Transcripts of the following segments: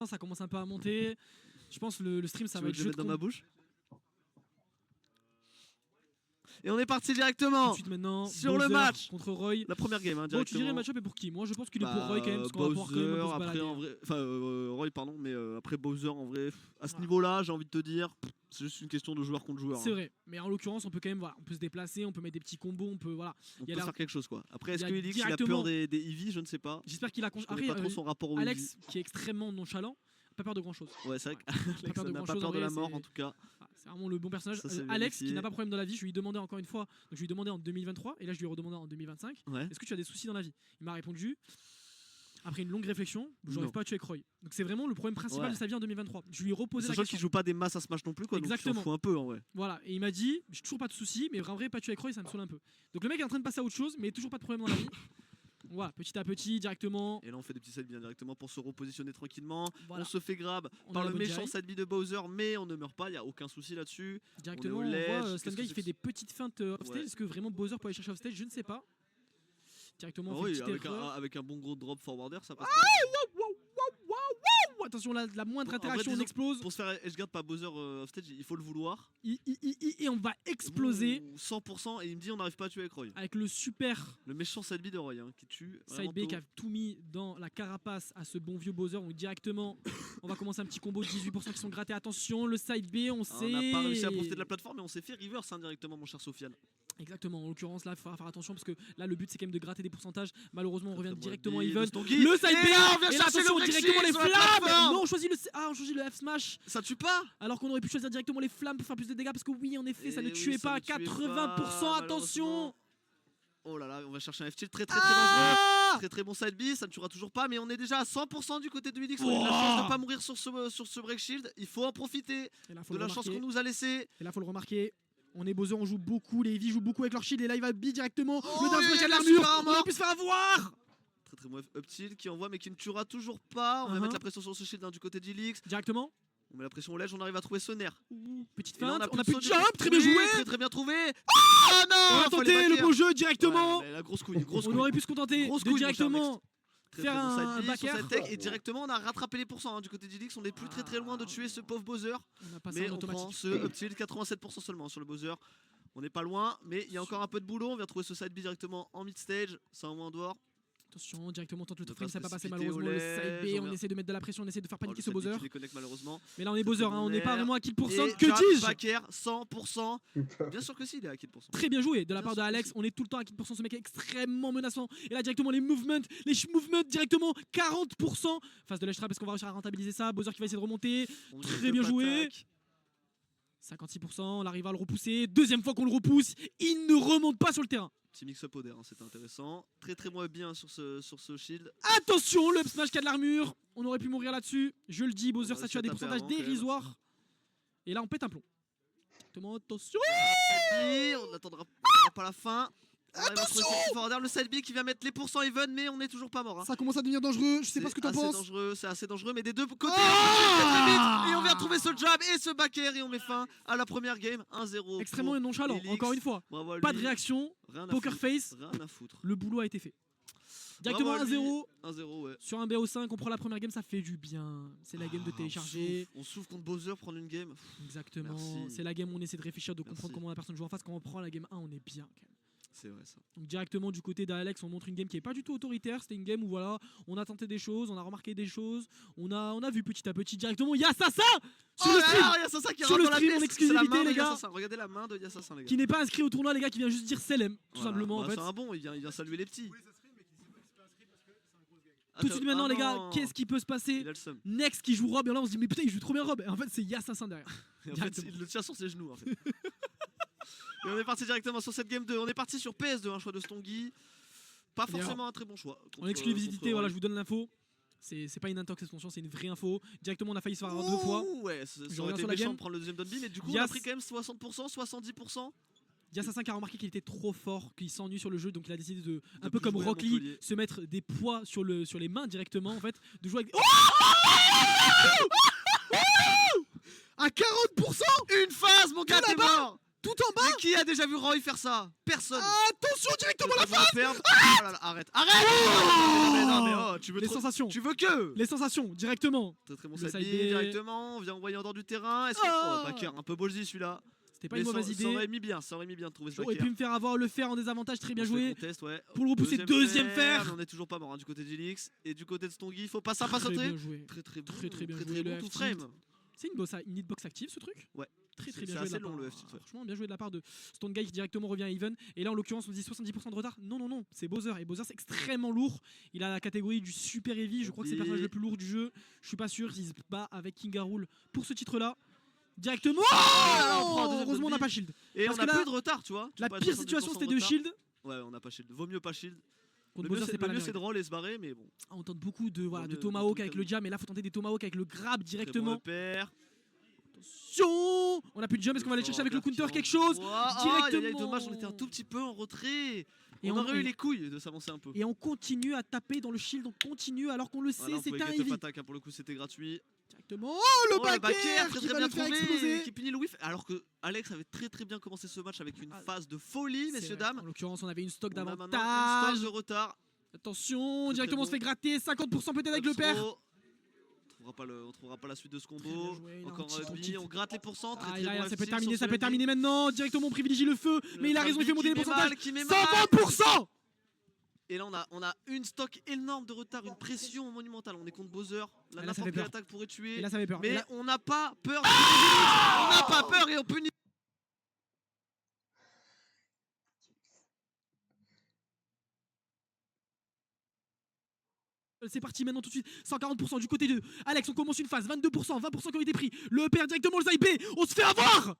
ça commence un peu à monter. Je pense le stream, ça Tu va veux être que je jeu mette de dans ma comp bouche? Et on est parti tout de directement suite maintenant. sur le Bowser match. contre Roy. La première game, hein, Bon, tu directement. dirais le match-up est pour qui? Moi, je pense qu'il est pour Roy quand même, parce qu'on va pouvoir quand même un peu Bowser, se après balader. en vrai, enfin Roy pardon, mais après Bowser en vrai, à ce Voilà. niveau-là, j'ai envie de te dire, c'est juste une question de joueur contre joueur. C'est hein. vrai, mais en l'occurrence, on peut quand même, voilà, on peut se déplacer, on peut mettre des petits combos, on peut, voilà. On Il y a peut la- faire quelque chose quoi. Après, est-ce il y que a Elix il a directement- peur des Eevee? Je ne sais pas. J'espère qu'il a. Je connais pas trop son rapport au Eevee. Alex, qui est extrêmement nonchalant, pas peur de grand-chose. Ouais, c'est vrai Pas qu'Alex peur de n'a pas grand-chose, peur en de la vrai, mort c'est- en tout cas. Ah, c'est vraiment le bon personnage. Ça, c'est Alex, qui vérifié. n'a pas de problème dans la vie, je lui ai demandé encore une fois, donc je lui ai demandé en 2023, et là je lui ai redemandé en 2025, Ouais. est-ce que tu as des soucis dans la vie? Il m'a répondu, après une longue réflexion, je Non. n'arrive pas à tuer Croy. Donc c'est vraiment le problème principal Ouais. de sa vie en 2023. Je lui ai reposé la Sachant question. qu'il joue pas des masses à Smash non plus quoi, donc il s'en Exactement. fout un peu en vrai. Voilà, et il m'a dit, j'ai toujours pas de soucis, mais en vrai, pas tuer avec Roy, ça me saoule un peu. Donc le mec est en train de passer à autre chose, mais toujours pas de problème dans la vie. Voilà, petit à petit, directement. Et là on fait des petits side bien directement pour se repositionner tranquillement. Voilà. On se fait grab On a par la le bonne méchant Jerry. side B de Bowser, mais on ne meurt pas, il y a aucun souci là-dessus. Directement, on on, est au ledge, voit qu'est-ce Stan que Guy, il c'est fait que des petites feintes offstage. Ouais. Est-ce que vraiment Bowser peut aller chercher offstage? Je ne sais pas. Directement, on Ah fait oui, une petite avec erreur. avec un bon gros drop forwarder, ça passe. Oh, attention, la moindre En vrai, interaction, on disons, explose. Pour se faire edgeguard par Bowser offstage, il faut le vouloir. Et on va exploser Ouh, 100% et il me dit on n'arrive pas à tuer avec Roy. avec le super Le méchant side B de Roy hein, qui tue. side B qui a tout mis dans la carapace à ce bon vieux Bowser. Donc directement, on va commencer un petit combo de 18% qui sont grattés. Attention, le side B, on sait. On n'a pas réussi à profiter de la plateforme mais on s'est fait reverse indirectement mon cher Sofiane. Exactement, en l'occurrence là il faudra faire attention parce que là le but c'est quand même de gratter des pourcentages. Malheureusement on revient Très directement bon even. de Stonky. Le side B, Et là, on vient et là, chercher attention, le break directement les shield sur la flammes. plateforme. Non, on choisit le F smash Ça tue pas. alors qu'on aurait pu choisir directement les flammes pour faire plus de dégâts parce que oui en effet ça Eh ne oui, tuait ça pas. ne tuait 80%, pas, attention. malheureusement. Oh là là, on va chercher un F-tilt très dangereux. Très bon side B, ça ne tuera toujours pas mais on est déjà à 100% du côté de Wilix. On a eu la chance de ne pas mourir sur ce break shield. Il faut en profiter Et là faut de le la chance remarquer. qu'on nous a laissé. Et là faut le remarquer. On est Bowser, on joue beaucoup, les Eevee jouent beaucoup avec leur shield et là il va B directement. Oh, Le Dance il y a de la l'armure, super armor. on aurait pu se faire avoir. Très bon up tilt qui envoie mais qui ne tuera toujours pas. On va Uh-huh. mettre la pression sur ce shield hein, du côté d'Ilix. Directement. On met la pression au ledge, on arrive à trouver ce nerf. Petite Et là, feinte, on a plus plus de saut jump, très bien joué. Très bien trouvé. Ah non, On a fallait tenté le backer. beau jeu directement. Ouais, la grosse couille, grosse On couille. aurait pu se contenter Grosse de couille, mon cher directement Très, faire très bon un side B, back sur air. cette tech, et directement on a rattrapé les pourcents hein, du côté d'Ilix. On est plus très loin de tuer ce pauvre Bowser. On a passé Mais en on prend automatique. ce up tilt 87% seulement sur le Bowser. On n'est pas loin, mais il y a encore un peu de boulot. On vient trouver ce side B directement en mid stage. Ça envoie en dehors. Attention, directement on tente le Ne top frame, pas ça n'a pas passé précipiter au malheureusement. Le ledge, side B, on on vient- essaie de mettre de la pression, on essaie de faire Oh, paniquer le ce side B qui Bowser. déconnecte malheureusement. Mais là on est Très Bowser, bon hein, on n'est pas nerf. vraiment à kill %. Et Que Jab dis-je? Backer 100%. Bien sûr que si, il est à kill %. Très bien joué de la Bien part de sûr que Alex, si. on est tout le temps à 4%, ce mec est extrêmement menaçant. Et là directement les mouvements directement 40%. Face de l'Eshtra parce qu'on va réussir à rentabiliser ça. Bowser qui va essayer de remonter. On Très jette bien up joué. attack. 56%, on arrive à le repousser. Deuxième fois qu'on le repousse, il ne remonte pas sur le terrain. Petit mix-up au d'air, hein, c'était intéressant. Très moins bien sur ce shield. Attention, le up smash qui a de l'armure. On aurait pu mourir là-dessus. Je le dis, Bowser, On va ça tue à des réussir à taper pourcentages avant, quand même. dérisoires. Et là, on pète un plomb. Directement, attention. Et on n'attendra pas la fin. On arrive à trouver ce petit forwarder, le side B qui vient mettre les pourcents even, mais on n'est toujours pas mort. Hein. Ça commence à devenir dangereux. Je sais pas ce que t'en assez penses. dangereux, c'est assez dangereux, mais des deux côtés, Ah très vite. Et on vient trouver ce jab et ce back air et on met fin à la première game, 1-0. Extrêmement pour nonchalant, Elix. encore une fois. Bravo à Pas lui. de réaction, Rien à poker foutre. face. Rien à foutre. Le boulot a été fait. Directement Bravo à lui. 1-0 1-0, ouais. sur un BO5. On prend la première game, ça fait du bien. C'est la game de Ah, télécharger. On souffre contre Bowser, prendre une game. Exactement. Merci. C'est la game où on essaie de réfléchir, de comprendre Merci. comment la personne joue en face. Quand on prend la game 1, on est bien quand même. C'est vrai ça. Donc directement du côté d'Alex, on montre une game qui est pas du tout autoritaire. C'était une game où voilà, on a tenté des choses, on a remarqué des choses, on a vu petit à petit directement Yassassin sur le stream, Yassassin qui Sur rentre le dans la stream en pièce. exclusivité, C'est la main de les gars. Yassassin. Regardez la main de Yassassin, les gars. qui n'est pas inscrit au tournoi, les gars, qui vient juste dire Selem, tout Voilà. simplement Bah, en fait. C'est un bon, il vient saluer les petits. Tout de suite maintenant, Ah les gars, non. qu'est-ce qui peut se passer? Il a le seum. Next qui joue Rob, et là on se dit mais putain il joue trop bien Rob, et en fait c'est Yassassin derrière. Et en fait, Directement. il le tient sur ses genoux en fait. Et on est parti directement sur cette game 2. On est parti sur PS2, un choix de Stongy. Pas D'ailleurs, forcément un très bon choix. En exclusivité, voilà, je vous donne l'info. C'est pas une intox extension, c'est une vraie info. Directement on a failli se faire avoir 2 fois. Ouais, ça Je aurait reviens été sur la méchant game. de prendre le deuxième Donby, mais du coup on Yass- a pris quand même 60%, 70%. Yassassin qui a remarqué qu'il était trop fort, qu'il s'ennuie sur le jeu, donc il a décidé de, un De peu plus comme jouer à Rock Lee, Montpellier. se mettre des poids sur les mains directement en fait, de jouer avec. Oh à 40%. Une phase, mon gars, Que t'es là-bas. mort. tout en bas. Mais qui a déjà vu Roy faire ça? Personne. Attention, directement la face. Oh là là, arrête, arrête. Non mais oh, tu veux Les trop... sensations. Tu veux que Les sensations, directement. Très très bon Le side side B B. directement, on vient envoyer en dehors du terrain. Est-ce que... Ah. Oh, backer, un peu ballsy celui-là. C'était pas Mais une mauvaise ça idée. aurait mis bien, ça aurait mis bien de trouver ce J'aurais backer. pu me faire avoir le fer en désavantage, très bien On se le joué. conteste, ouais. Pour le repousser, deuxième fer. Mais on est toujours pas mort hein, du côté d'Ilix. Et du côté de Stongy, faut pas ça pas Très sauter. bien joué. Très bon, Très bien très joué, le bon tout F-tilt. frame. C'est une hitbox active ce truc. Ouais. Très C'est bien joué. assez de la long, part- le F-tilt, ouais. Franchement, bien joué de la part de Stone Guy qui directement revient à Even. Et là, en l'occurrence, on se dit 70% de retard. Non, c'est Bowser. Et Bowser, c'est extrêmement lourd. Il a la catégorie du super heavy. Je crois que c'est le personnage le plus lourd du jeu. Je suis pas sûr. Il se bat avec King Garul pour ce titre-là. Directement. là, on prend un deuxième Heureusement, on n'a beat. pas shield. Et Parce on a que là, peu de retard, tu vois. La pire situation, c'était de shield. Ouais, on n'a pas shield. Vaut mieux pas shield. Contre Le mieux, Bowser, c'est pas la c'est de meilleure. roll et se barrer, mais bon. On tente beaucoup de Vaut mieux tomahawk tout avec le calmer. jam. Mais là, faut tenter des tomahawk avec le grab Très bon directement. repère. Attention. On a plus de jump. Est-ce qu'on va aller chercher avec le counter quelque chose? Directement. Dommage, on était un tout petit peu en retrait. Et On aurait eu les couilles de s'avancer un peu. Et on continue à taper dans le shield, on continue alors qu'on le sait, Voilà, on c'est pouvait un get up heavy. attack, hein, pour le coup c'était gratuit. Directement. Oh, le Oh, backer très qui très va bien le faire trouvé, exploser. qui finit le whiff. Alors que Alex avait très bien commencé ce match avec une Ah, phase de folie, C'est messieurs vrai. dames. En l'occurrence, on avait une stock On a maintenant une d'avantage. stock de retard. Attention, Très, directement on se très fait gratter, 50% peut-être avec le Up père. throw. On trouvera pas la suite de ce Très combo. bien joué, il a Encore un un petit- B, on gratte les pourcents. Très Ah, très là, bon ça peut F-tilt terminer, sur ça ce peut MB. terminer maintenant. Directement on privilégie le feu, mais il a raison, il fait monter les Qui met pourcentages. mal, qui met mal. 120%. Et là on a une stock énorme de retard, une pression monumentale. On est contre Bowser. Là ça fait n'importe quelle peur. attaque pourrait tuer. Et là ça fait peur. Et Mais là- on n'a pas peur. On n'a pas peur et on punit. C'est parti maintenant tout de suite, 140% du côté de Alex, on commence une phase, 22%, 20% qui ont été pris. Le père directement le side B, on se fait avoir.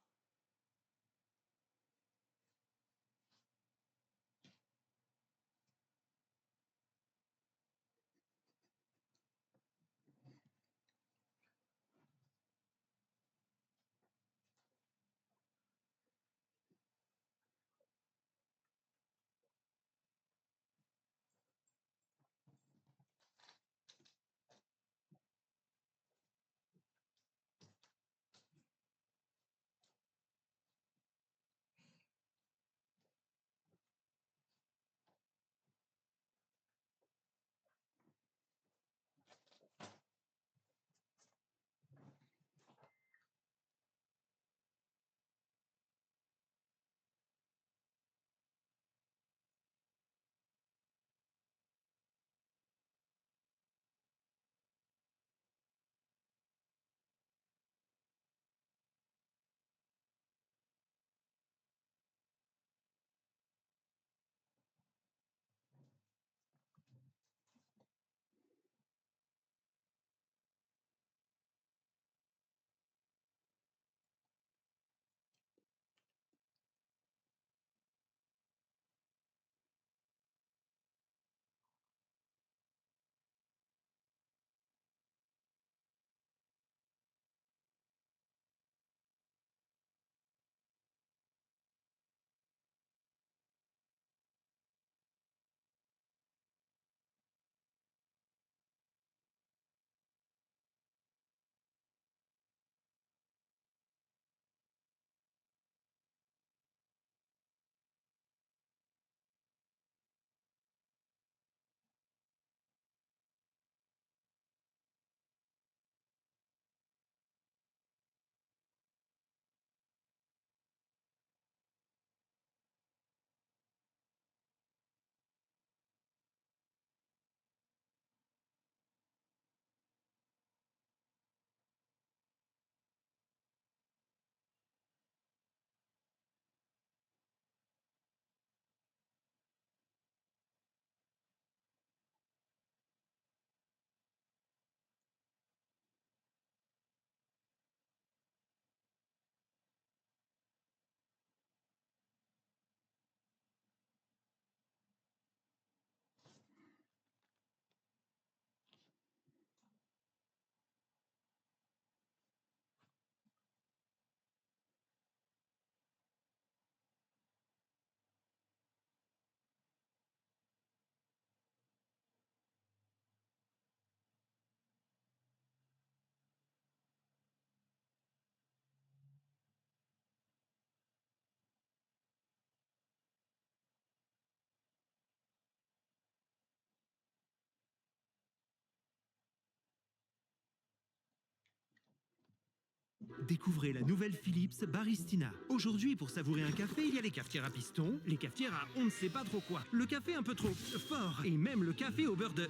Découvrez la nouvelle Philips Baristina. Aujourd'hui, pour savourer un café, il y a les cafetières à piston, les cafetières à on ne sait pas trop quoi, le café un peu trop fort, et même le café au beurre de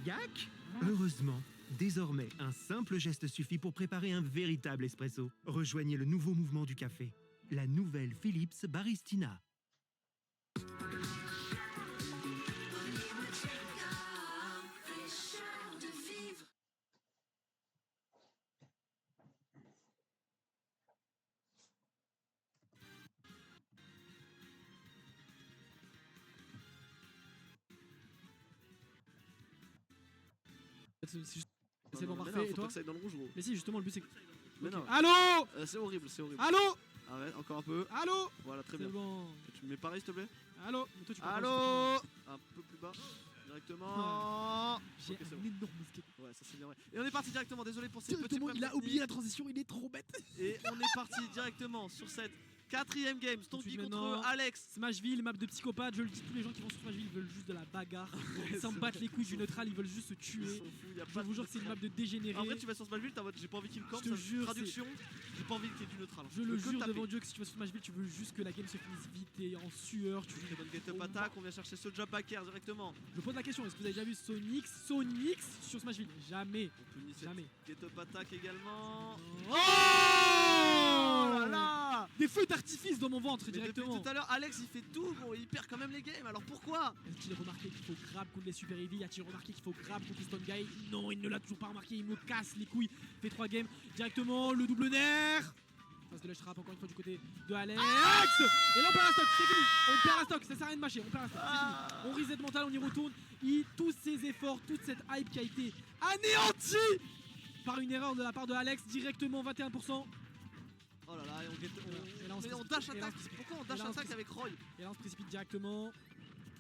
yak. Heureusement, désormais, un simple geste suffit pour préparer un véritable espresso. Rejoignez le nouveau mouvement du café. La nouvelle Philips Baristina. C'est bon, Non, mais parfait. non, Et faut toi pas que ça aille dans le rouge, gros. Mais si, justement, le but c'est que. Mais Ok. non. Allô C'est horrible, c'est horrible. Allô Arrête, encore un peu. Allô Voilà, très C'est bien. bon. Tu me mets pareil, s'il te plaît. Allô Mais toi, tu parles Allô. Un peu plus bas. Directement. J'ai Ok, c'est un bon. énorme skate. Ouais, ça c'est bien vrai. Et on est parti directement, désolé pour ces petits Directement, problèmes il a techniques. oublié la transition, il est trop bête. Et on est parti directement sur cette 4ème game. Stonky suite contre maintenant. Alex. Smashville, map de psychopathe, je le dis, tous les gens qui vont sur Smashville ils veulent juste de la bagarre. Ils s'en battent les couilles du neutral, ils veulent juste se Ils tuer. s'en foutent, y a Je pas vous de jure que c'est une map neutral. de dégénérés. En vrai, tu vas sur Smashville, t'es en mode j'ai pas envie qu'il me campe. Je te ça- jure, Traduction, j'ai pas envie qu'il y ait du neutral. Je le veux que jure taper. devant Dieu que si tu vas sur Smashville, tu veux juste que la game se finisse vite et en sueur. Tu Très bonne get-up attack, on vient chercher ce jump back air directement. Je pose la question, est-ce que vous avez déjà vu Sonic sur Smashville? Jamais. On punit cette Jamais. get-up attack également. Oh là là. Des feux d'artifice dans mon ventre Mais depuis directement. tout à l'heure, Alex il fait tout, bon, il perd quand même les games, alors pourquoi? A-t-il remarqué qu'il faut grab contre les super heavy? A-t-il remarqué qu'il faut grab contre les stone guy? Non, il ne l'a toujours pas remarqué, il me casse les couilles. Fait 3 games directement, le double nerf. Phase de lâche trap encore une fois du côté de Alex. Et là on perd la stock, c'est fini. On perd la stock, ça sert à rien de mâcher, on perd la stock, c'est fini. On reset mental, on y retourne. Tous ces efforts, toute cette hype qui a été anéantie par une erreur de la part de Alex, directement 21%. Oh là là, et on, get... Et là, on se mais on précipite. dash Et là, on attack. se précipite. Pourquoi on Et dash là, on se attack avec Roy? Et là on se précipite directement.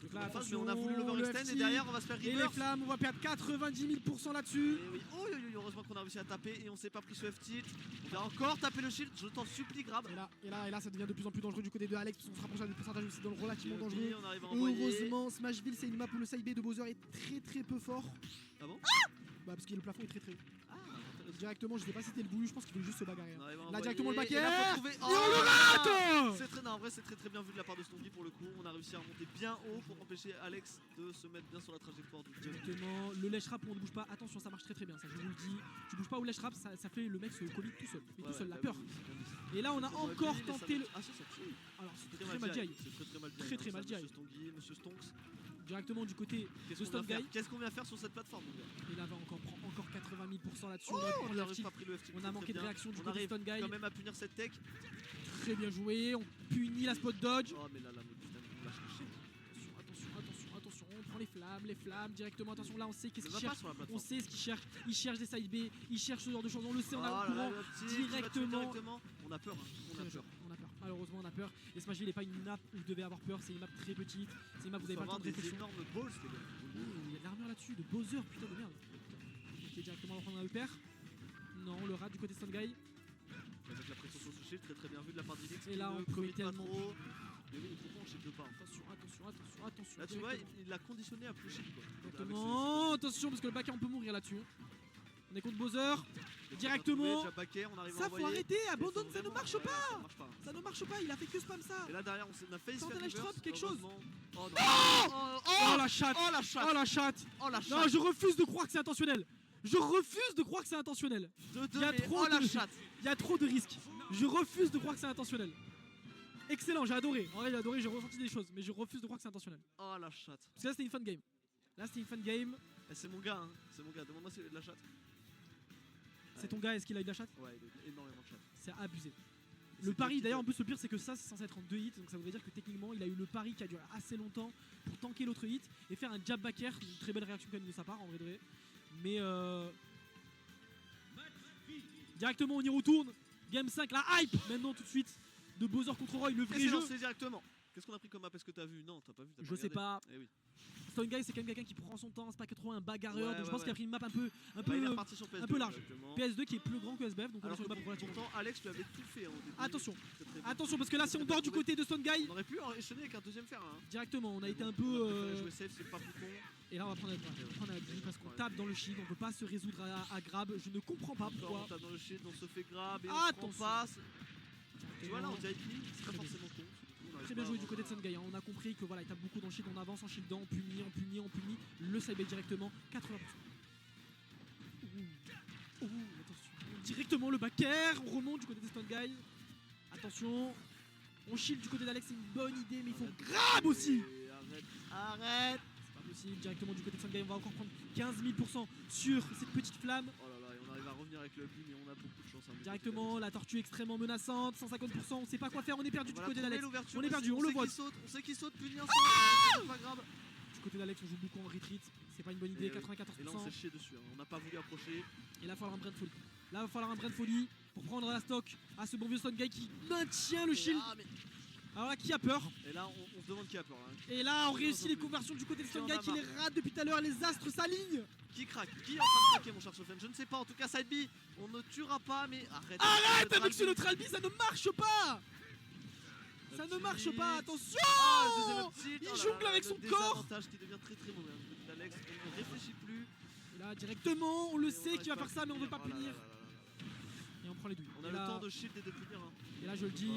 Donc là, Mais attention, on a voulu l'overextend le et FT. derrière on va se faire Et les reverse. flammes, on va perdre 90 000% là-dessus. Et oui, oh, heureusement qu'on a réussi à taper et on s'est pas pris ce F-tilt. On va encore taper le shield, je t'en supplie, grab. Et là, ça devient de plus en plus dangereux du côté de Alex, parce qu'on se rapproche du pourcentage aussi dans le relativement Et dangereux. on arrive à envoyer. Heureusement, Smashville, c'est une map où le side B de Bowser est très peu fort. Ah bon? Bah, parce que le plafond est très. Ah, Directement, je sais pas si c'était le voulu, je pense qu'il veut juste se bagarrer. on Hein. arrive à Là, envoyer. directement le back Et là, air. faut trouver- Et on le rate. C'est très, non, en vrai, c'est très bien vu de la part de Stonky pour le coup. On a réussi à remonter bien haut pour empêcher Alex de se mettre bien sur la trajectoire du jump. Directement, le lèche rap où on ne bouge pas, attention, ça marche très bien, ça je vous le dis. Tu bouges pas au lèche rap, ça fait le mec se commit tout seul. Et tout seul, la peur. Et là, on a encore tenté le. Ah, ça tue. Alors, c'était Très très mal DI. dit. C'est très mal DI. Très, très hein, mal ça, DI. Monsieur Stonks. Directement du côté Qu'est-ce de qu'on vient Stone faire Guy. Qu'est-ce qu'on vient faire sur cette plateforme, mon gars? Et là, on prend encore 80 000% là-dessus. Oh, on va prendre on le n'arrive FT. pas pris le FT. On a manqué de réaction du On côté de arrive Stone Guy. quand même à punir cette tech. Très bien joué, on punit la spot dodge. Oh, mais là, mais putain, on l'a cherché. Attention, on prend les flammes directement. Attention, là, on sait qu'est-ce Ne qu'il va pas cherche. sur la On plateforme. sait ce qu'il cherche. Il cherche des side B, il cherche ce genre de choses. On le sait, on Oh a là au là, courant. le petit qui va tuer directement. On a peur, hein. On a peur. On a peur. Malheureusement, on a peur. Et Smashville n'est pas une map où vous devez avoir peur. C'est une map très petite. C'est une map où vous Il n'avez faut pas le temps avoir de des réflexion. énormes balls, les gars. Il y a de l'armure là-dessus, de Bowser, putain de merde. Ok, directement, on va prendre un upper. Non, on le rate du côté de Stone Guy. Avec la pression sur ce shield, très bien vu de la part d'Elix. Et là, on commit commit pas tellement. trop. Mais oui, pourquoi on shield pas? Attention. Là, tu vois, directement. il l'a conditionné à plus shield, quoi. Exactement. Attention, parce que le backer on peut mourir là-dessus. On est contre Bowser. Directement. Ça, faut arrêter. Abandonne, ça ne marche pas. Ça ne marche pas. Il a fait que spam ça. Et là, derrière, on a failli se Tente faire un edge reverse, drop, quelque chose. heureusement. Oh non. Oh la chatte. Oh la chatte. Oh la chatte. Oh la Non, chatte. je refuse de croire que c'est intentionnel. Je refuse de croire que c'est intentionnel. Il y a trop Oh la de- chatte. Il y a trop de risques. Je refuse de croire que c'est intentionnel. Excellent, j'ai adoré. En vrai, j'ai adoré, j'ai ressenti des choses, mais je refuse de croire que c'est intentionnel. Oh la chatte. Parce que là, c'était une fun game. Là, c'était une fun game. Eh, c'est mon gars, hein. C'est mon gars. Demande-moi s'il a de la chatte. C'est ton gars, est-ce qu'il a eu de la chatte? Ouais, il a énormément de chatte. C'est abusé. C'est Le pari, petit, d'ailleurs, en quoi. plus, le pire, c'est que ça, c'est censé être en 2 hits. Donc ça voudrait dire que techniquement, il a eu le pari qui a duré assez longtemps pour tanker l'autre hit et faire un jab back air. Une très belle réaction quand même de sa part, en vrai de vrai. Mais directement, on y retourne. Game 5, la hype maintenant tout de suite de Bowser contre Roy, le Et vrai c'est jeu. lancé directement. Qu'est-ce qu'on a pris comme map? Est-ce que t'as vu? Non, t'as pas vu. Je sais pas. Eh oui. Stone Guy, c'est quand même quelqu'un qui prend son temps, c'est pas que trop un bagarreur. Ouais, donc je ouais, pense qu'il a ouais. pris une map un peu Bah, il est reparti sur PS2. un peu large. exactement. PS2 qui est plus grand que SBF, donc on est Alors sur que une map relativement. pourtant, Alex lui avait tout fait hein, au début. Attention. Très, très bien. Attention, parce que là, si on dort du côté de Stone Guy, On aurait pu enchaîner avec un deuxième fer. Hein. directement, on a été un On a peu. préféré jouer safe, c'est pas plus con. Et là on va prendre la grille parce qu'on tape dans le shield, on peut pas se résoudre à grab. Je ne comprends pas Encore, pourquoi. on tape dans le shield, on se fait grab et on Attention. se passe. Tu vois là, on dirait qu'il c'est pas Très bien. forcément con. On arrive Très pas bien joué à du côté de avoir- Sungai, hein. On a compris que voilà, il tape beaucoup dans le shield, on avance en shieldant, on punit, on punit, on punit, le sidebait directement, 80%. Ouh, attention. Directement le back air, on remonte du côté de Sungai. Attention, on shield du côté d'Alex, c'est une bonne idée, mais il faut grab aussi. Arrête. C'est pas possible, directement du côté de Sungai, on va encore prendre 15 000% sur cette petite flamme. Oh là là, et on arrive à revenir avec le but, mais on a beaucoup de chance. hein, du Directement, côté la tortue extrêmement menaçante, 150%, on sait pas quoi faire, on est perdu d'Alex. du côté Voilà, d'Alex. trouver l'ouverture, On est perdu, on le sait voit. qu'il saute, on sait qu'il saute, punir ça. C'est pas grave. Du côté d'Alex, on joue beaucoup en retreat, c'est pas une bonne idée, Et oui. 94%. Et là, on s'est chié dessus. hein. On n'a pas voulu approcher. Et là, il va falloir un brin de folie. Là, il va falloir un brin de folie pour prendre la stock à ce bon vieux Stone Guy qui maintient le shield. Ah, mais- Alors là, qui a peur? Et là, on se demande qui a peur. Là. Et là, on réussit les plus. conversions du côté de Qui Stone en Guy a qui les marre. rate depuis tout à l'heure. Les astres s'alignent. Qui craque? Qui est en train de craquer, mon cher Sofiane? Je ne sais pas. En tout cas, side B, on ne tuera pas, mais arrête. Arrête avec ce neutre neutral B, ça ne marche pas. Ça ne marche pas, attention. Ah, le deuxième uptilt. Il Oh là jongle là, avec le son corps. désavantage qui devient très très mauvais. hein, du côté d'Alex, on ne réfléchit plus. Et là, directement, on le Et sait n'arrive qu'il va pas à faire ça, mais on ne veut pas Oh là là punir. là là là. Et on prend les douilles. On a Et le là- temps de shield et de punir. hein. Et là, je le dis,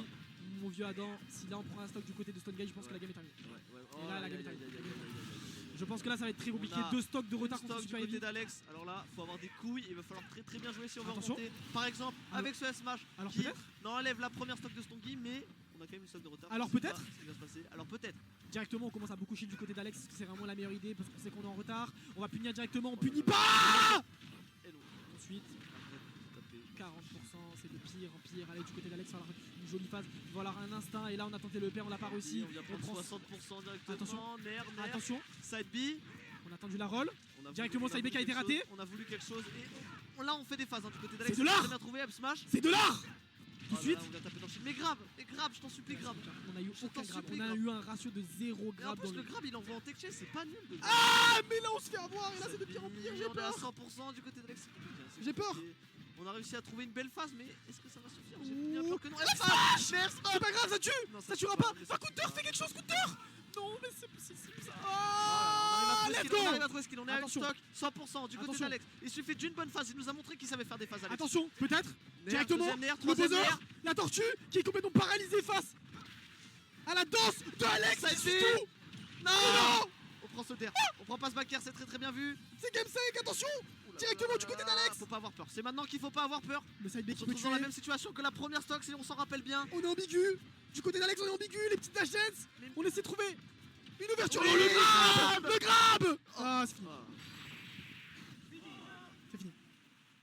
mon vieux Adam, si là on prend un stock du côté de Stone Guy, je pense que la game est terminée. Ouais, ouais. Et là, la aïe, game aïe, est aïe, terminée. aïe, aïe, aïe, aïe, aïe. Je pense que là, ça va être très compliqué. a 2 stocks de retard Une contre stock du Super côté Heavy. d'Alex. Alors là, faut avoir des couilles. Il va falloir très bien jouer si on veut Attention. remonter. Par exemple, avec ce S-Smash Alors qui peut-être enlève la première stock de Stonky, mais on a quand même une stock de retard. Alors Je sais peut-être pas ce qui va se passer. Alors peut-être. Directement, on commence à beaucoup shield du côté d'Alex, parce que c'est vraiment la meilleure idée, parce qu'on sait qu'on est en retard. On va punir directement, on punit pas. Hello. Ensuite, Arrête de taper. 40%, c'est de pire en pire. Allez, du côté d'Alex, il va avoir une jolie phase, il va avoir un instinct, et là on a tenté le pair, on l'a pas réussi. On vient On prendre prend... 60% directement. Attention. Nerf. Attention, Side B. on a tendu la roll. On a Directement, voulu- on side B qui a voulu été quelque raté. chose, On a voulu quelque chose. Et là, on fait des phases hein, du côté d'Alex. C'est de l'art. On a bien trouvé, up smash. C'est de l'art. Tout de Oh là suite, là, on vient taper dans le shield. Mais grave, je t'en supplie, grave. on a eu Je aucun t'en grab, supplie, on a grab. eu un ratio de 0 Et en grab dans plus, le... le grab il envoie en tech chase, c'est pas nul. De Ah, mais là on se fait avoir, et là c'est de pire en pire, j'ai On est à peur. 100% du côté d'Alex. c'est compliqué, c'est J'ai peur. compliqué. On a réussi à trouver une belle phase, mais est-ce que ça va suffire J'ai Ouh. bien peur que non. Let's F-smash Merci. C'est pas grave, ça tue. Non, Ça tuera pas. mais Va ça counter, tue pas. fais quelque chose, counter. Non, mais c'est ça. Ah, Ah, let's on arrive go. à trouver ce qu'il en est à une Attention. stock 100% du côté Attention. d'Alex. Il suffit d'une bonne phase, il nous a montré qu'il savait faire des phases Alex. Attention, peut-être. Nerf, Directement, deuxième nerf, le troisième buzzer, nerf. la tortue qui est complètement paralysée face à la danse de Alex. Ça a C'est été. tout. Non Non, On prend ce terre, on prend pas ce backer, c'est très bien vu. c'est game 5, attention. Ouh là Directement là du là côté là, d'Alex. Faut pas avoir peur, c'est maintenant qu'il faut pas avoir peur. Le side B On qui se peut retrouve dans la tuer. même situation que la première stock si on s'en rappelle bien. On est ambigu. Du côté d'Alex, on est ambigu. Les petites dash dance. Mais- On essaie de trouver une ouverture. Oui, Oh, le grab. grab. Le grab. Ah, c'est fini. Ah. C'est fini.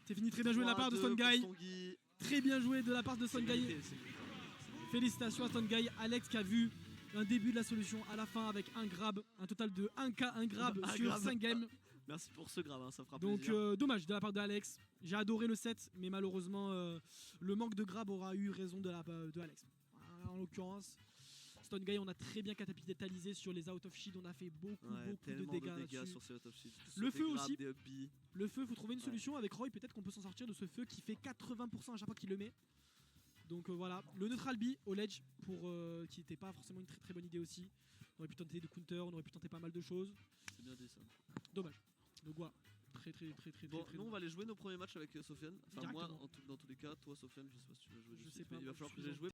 C'est fini, très bien joué de la part de 3-2 Stone pour Guy. Stongy. Très bien joué de la part de C'est Stone Guy. mérité, c'est mérité. Félicitations à Stone Guy. Alex qui a vu un début de la solution à la fin avec un grab. Un total de 1K, un grab Un sur grab. 5 games. Merci pour ce grave, hein, ça fera Donc plaisir. dommage de la part de Alex. J'ai adoré le set, mais malheureusement le manque de grab aura eu raison de Alex. Voilà, en l'occurrence, Stone Guy, on a très bien capitalisé sur les out of shield. On a fait beaucoup Ouais, de tellement dégâts de dégâts là-dessus. sur ces out of shield. Le Des feu grabs, aussi. des upbeats. Le feu, faut trouver une Ouais. solution avec Roy. Peut-être qu'on peut s'en sortir de ce feu qui fait 80% à chaque fois qu'il le met. Donc voilà, le neutral B au ledge pour qui n'était pas forcément une très bonne idée aussi. On aurait pu tenter des counters, on aurait pu tenter pas mal de choses. C'est bien dit ça. Dommage. Donc voilà, très Bon, très nous on va aller jouer nos premiers matchs avec Sofiane. Enfin, moi, Directement. dans tous les cas, toi, Sofiane, je sais pas si tu veux jouer. Je dessus, sais pas, mais il va moi, falloir je que suis j'ai joué.